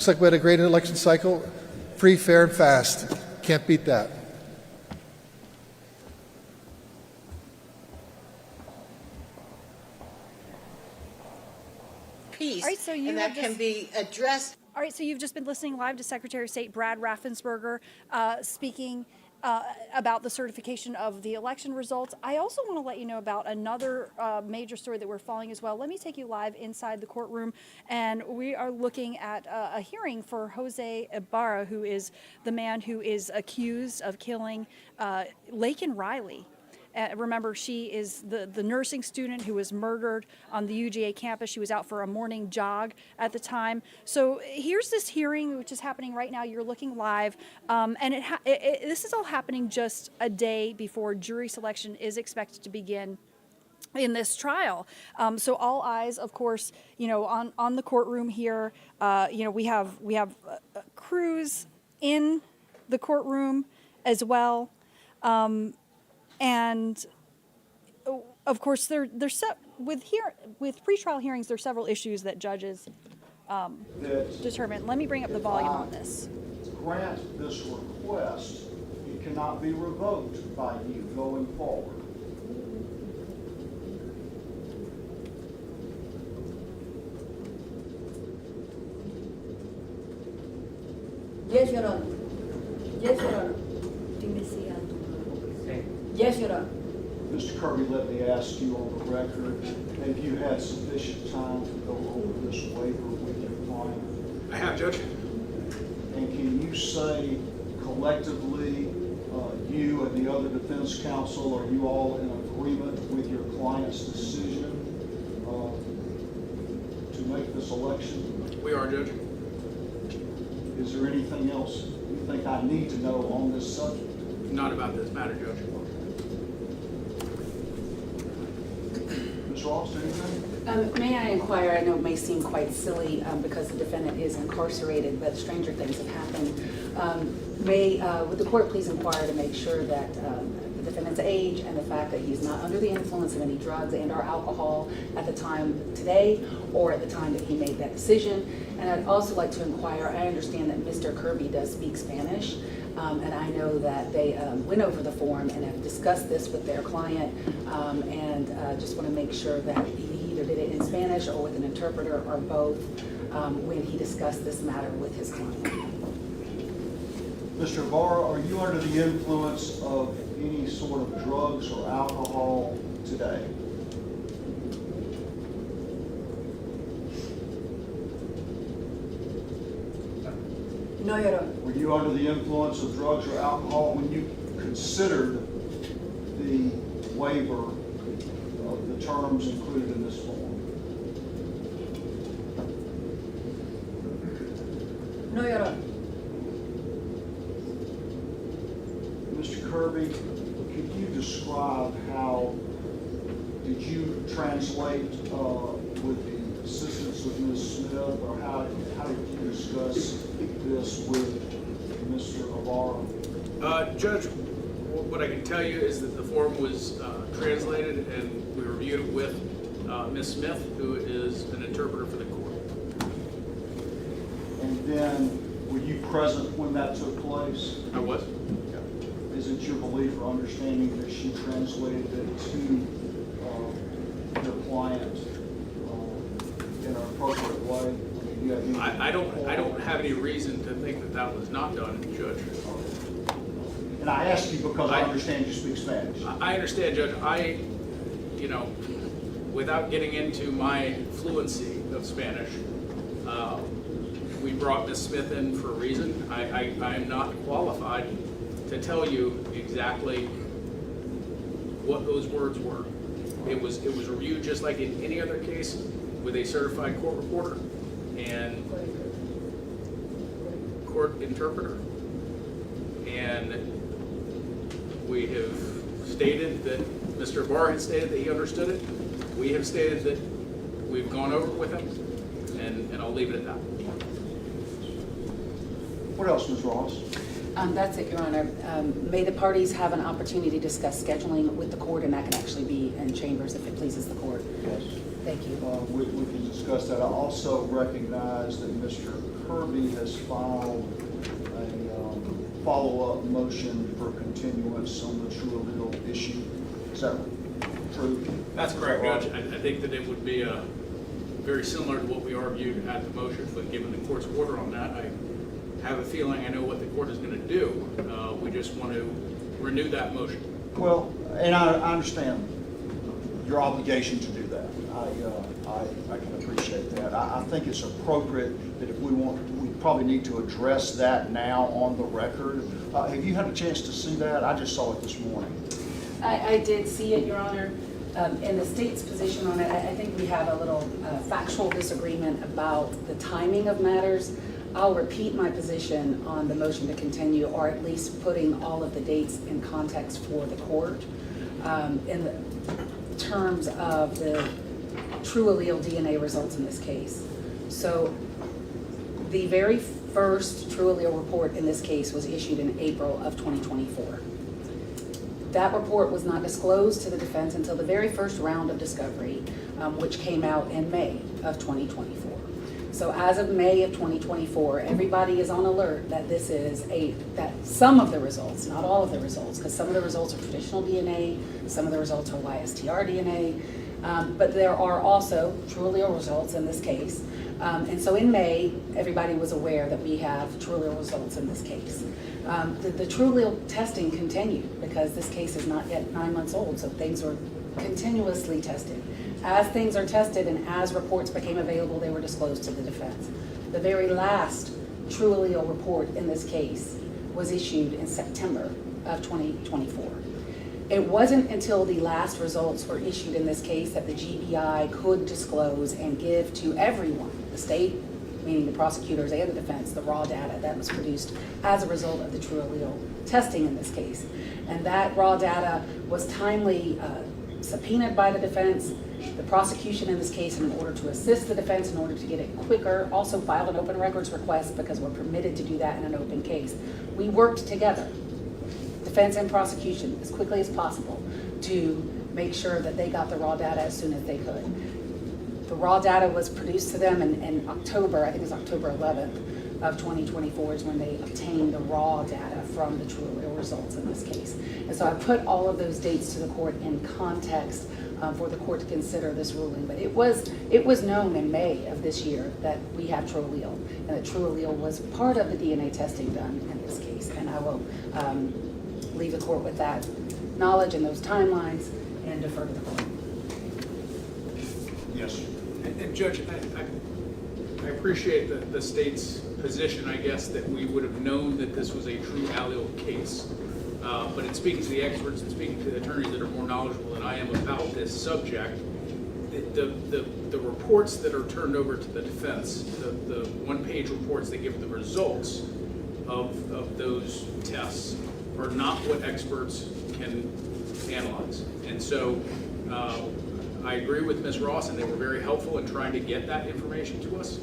Looks like we had a great election cycle, free, fair, and fast. Can't beat that. Peace, All right, so you and that can be addressed. All right, so you've just been listening live to Secretary of State Brad Raffensperger speaking about the certification of the election results. I also want to let you know about another major story that we're following as well. Let me take you live inside the courtroom, and we are looking at a hearing for Jose Ibarra, who is the man who is accused of killing Laken Riley. Remember, she is the nursing student who was murdered on the UGA campus. She was out for a morning jog at the time. So here's this hearing, which is happening right now. You're looking live. And this is all happening just a day before jury selection is expected to begin in this trial. So all eyes, of course, on the courtroom here. We have crews in the courtroom as well. And of course, with pretrial hearings, there are several issues that judges determine. Let me bring up the volume on this. Grant this request, it cannot be revoked by you going forward. Yes, Your Honor. Yes, Your Honor. Yes, Your Honor. Mr. Kirby, let me ask you on the record, have you had sufficient time to go over this waiver with your client? I have, Judge. And can you say collectively, you and the other defense counsel, are you all in agreement with your client's decision to make this election? We are, Judge. Is there anything else you think I need to know on this subject? Not about this matter, Judge. Ms. Ross, anything? May I inquire, I know it may seem quite silly because the defendant is incarcerated, but stranger things have happened. Would the court please inquire to make sure that the defendant's age and the fact that he's not under the influence of any drugs and or alcohol at the time today or at the time that he made that decision? And I'd also like to inquire, I understand that Mr. Kirby does speak Spanish, and I know that they went over the form and have discussed this with their client, and just want to make sure that he either did it in Spanish or with an interpreter or both when he discussed this matter with his client. Mr. Ibarra, are you under the influence of any sort of drugs or alcohol today? No, Your Honor. Were you under the influence of drugs or alcohol when you considered the waiver of the terms included in this form? No, Your Honor. Mr. Kirby, could you describe how did you translate with the assistance of Ms. Smith, or how did you discuss this with Mr. Ibarra? Judge, what I can tell you is that the form was translated and we reviewed it with Ms. Smith, who is an interpreter for the court. And then, were you present when that took place? I was. Is it your belief or understanding that she translated it to your client in an appropriate way? I mean, do you have any I don't have any reason to think that that was not done, Judge. And I ask you because I understand you speak Spanish. I understand, Judge. Without getting into my fluency of Spanish, we brought Ms. Smith in for a reason. I am not qualified to tell you exactly what those words were. It was reviewed just like in any other case with a certified court reporter and court interpreter. And we have stated that Mr. Barr has stated that he understood it. We have stated that we've gone over it with him, and I'll leave it at that. What else, Ms. Ross? That's it, Your Honor. May the parties have an opportunity to discuss scheduling with the court, and that can actually be in chambers if it pleases the court. Yes. Thank you. We can discuss that. I also recognize that Mr. Kirby has filed a follow-up motion for continuance on the true legal issue. Is that true? That's correct, Judge. I think that it would be very similar to what we argued at the motion, but given the court's order on that, I have a feeling I know what the court is going to do. We just want to renew that motion. Well, and I understand your obligation to do that. I can appreciate that. I think it's appropriate that if we probably need to address that now on the record. Have you had a chance to see that? I just saw it this morning. I did see it, Your Honor. In the state's position on it, I think we have a little factual disagreement about the timing of matters. I'll repeat my position on the motion to continue, or at least putting all of the dates in context for the court. In the terms of the true allele DNA results in this case. So the very first true allele report in this case was issued in April of 2024. That report was not disclosed to the defense until the very first round of discovery, which came out in May of 2024. So as of May of 2024, everybody is on alert that that some of the results, not all of the results, because some of the results are traditional DNA, some of the results are YSTR DNA, but there are also true allele results in this case. And so in May, everybody was aware that we have true allele results in this case. The true allele testing continued because this case is not yet 9 months old, so things were continuously tested. As things are tested and as reports became available, they were disclosed to the defense. The very last true allele report in this case was issued in September of 2024. It wasn't until the last results were issued in this case that the GBI could disclose and give to everyone, the state, meaning the prosecutors and the defense, the raw data that was produced as a result of the true allele testing in this case. And that raw data was timely subpoenaed by the defense. The prosecution in this case, in order to assist the defense, in order to get it quicker, also filed an open records request because we're permitted to do that in an open case. We worked together, defense and prosecution, as quickly as possible to make sure that they got the raw data as soon as they could. The raw data was produced to them in October, I think it was October 11th of 2024 is when they obtained the raw data from the true allele results in this case. And so I put all of those dates to the court in context for the court to consider this ruling. But it was known in May of this year that we have true allele, and that true allele was part of the DNA testing done in this case. And I will leave the court with that knowledge and those timelines and defer to the court. Yes. And Judge, I appreciate the state's position, I guess, that we would have known that this was a true allele case. But in speaking to the experts and speaking to the attorneys that are more knowledgeable than I am about this subject, the reports that are turned over to the defense, the one-page reports that give the results of those tests are not what experts can analyze. And so I agree with Ms. Ross, and they were very helpful in trying to get that information to us.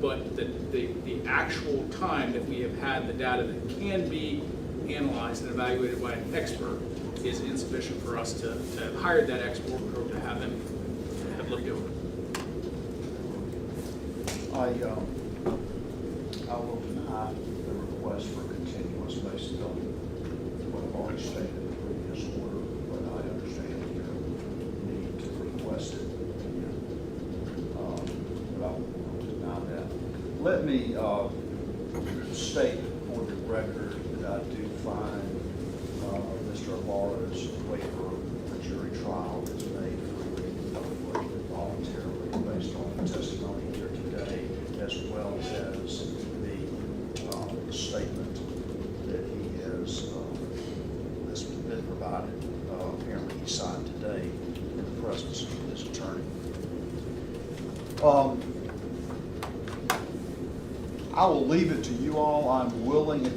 But the actual time that we have had the data that can be analyzed and evaluated by an expert is insufficient for us to have hired that expert or to have them have looked over it. I will deny the request for continuance based on what I've already stated in the previous order, but I understand your need to request it. But I will deny that. Let me state for the record that I do find Mr. Ibarra's waiver of a jury trial is made freely, publicly, voluntarily, based on the testimony here today, as well as the statement that he has that's been provided. Apparently he signed today in the presence of his attorney. I will leave it to you all. I'm willing, if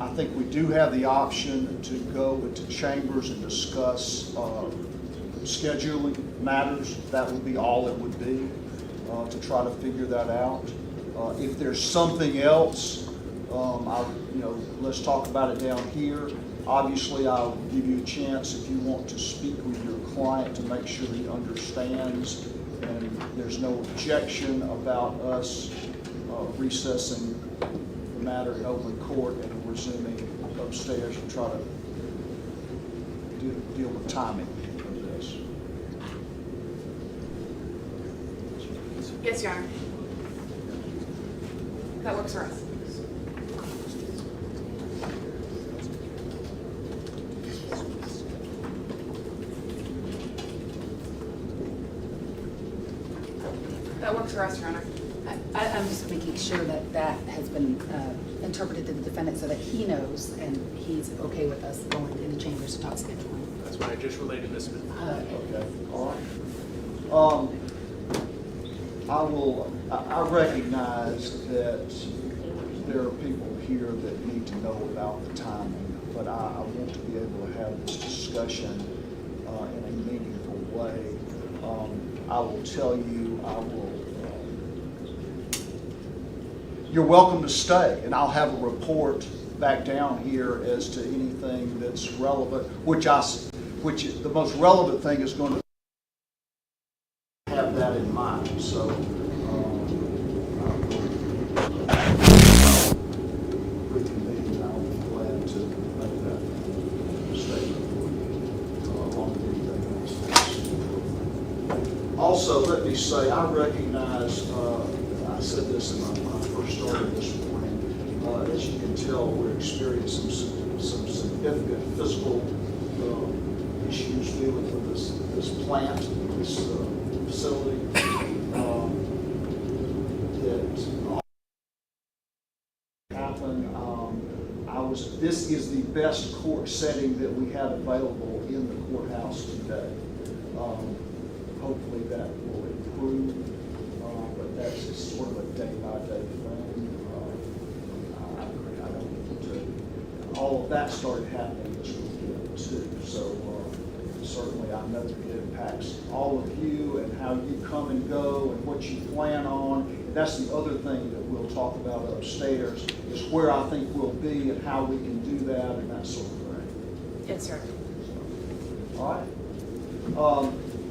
I think we do have the option to go into chambers and discuss scheduling matters. That would be all it would be to try to figure that out. If there's something else, let's talk about it down here. Obviously, I'll give you a chance if you want to speak with your client to make sure he understands and there's no objection about us recessing the matter in open court and resuming upstairs and try to deal with timing of this. Yes, Your Honor. That works for us. That works for us, Your Honor. I'm just making sure that that has been interpreted to the defendant so that he knows and he's okay with us going in the chambers to talk scheduling. That's what I just relayed to Ms. Smith. Okay, all right. I recognize that there are people here that need to know about the timing, but I want to be able to have this discussion in a meaningful way. I will tell you, you're welcome to stay, and I'll have a report back down here as to anything that's relevant, which the most relevant thing is going to have that in mind. So reconvene, I'll be glad to make that statement along with anything else. Also, let me say, I recognize, I said this when I first started this morning, as you can tell, we're experiencing some significant physical issues dealing with this plant, this facility, that happened. This is the best court setting that we have available in the courthouse today. Hopefully that will improve, but that's just sort of a day-by-day thing. I don't all of that started happening this weekend too, so certainly I know that it impacts all of you and how you come and go and what you plan on. And that's the other thing that we'll talk about upstairs, is where I think we'll be and how we can do that and that sort of thing. Yes, sir. All right.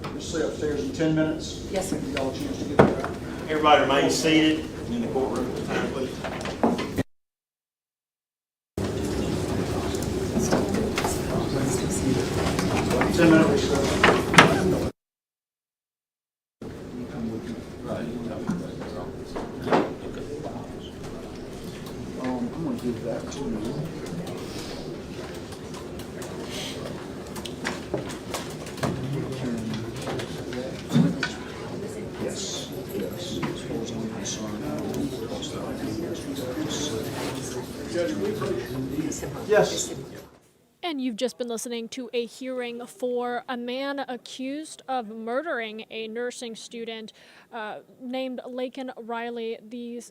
We'll see upstairs in 10 minutes. Yes, sir. Give y'all a chance to get there. Everybody remain seated in the courtroom at the time, please. I'm going to give that to you. Yes, yes. As far as I'm concerned, I will cross that out. Yes. And you've just been listening to a hearing for a man accused of murdering a nursing student named Laken Riley. The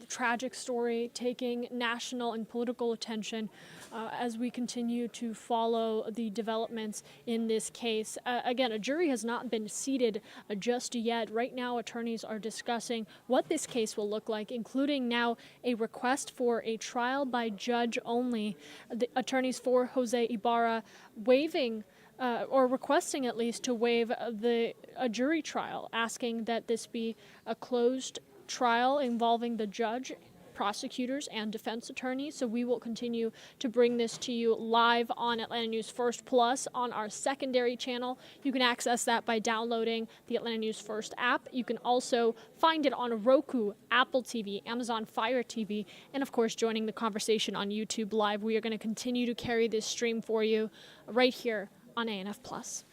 tragic story taking national and political attention as we continue to follow the developments in this case. Again, a jury has not been seated just yet. Right now, attorneys are discussing what this case will look like, including now a request for a trial by judge only. The attorneys for Jose Ibarra waiving or requesting at least to waive a jury trial, asking that this be a closed trial involving the judge, prosecutors, and defense attorneys. So we will continue to bring this to you live on Atlanta News First Plus on our secondary channel. You can access that by downloading the Atlanta News First app. You can also find it on Roku, Apple TV, Amazon Fire TV, and of course joining the conversation on YouTube Live. We are going to continue to carry this stream for you right here on ANF Plus.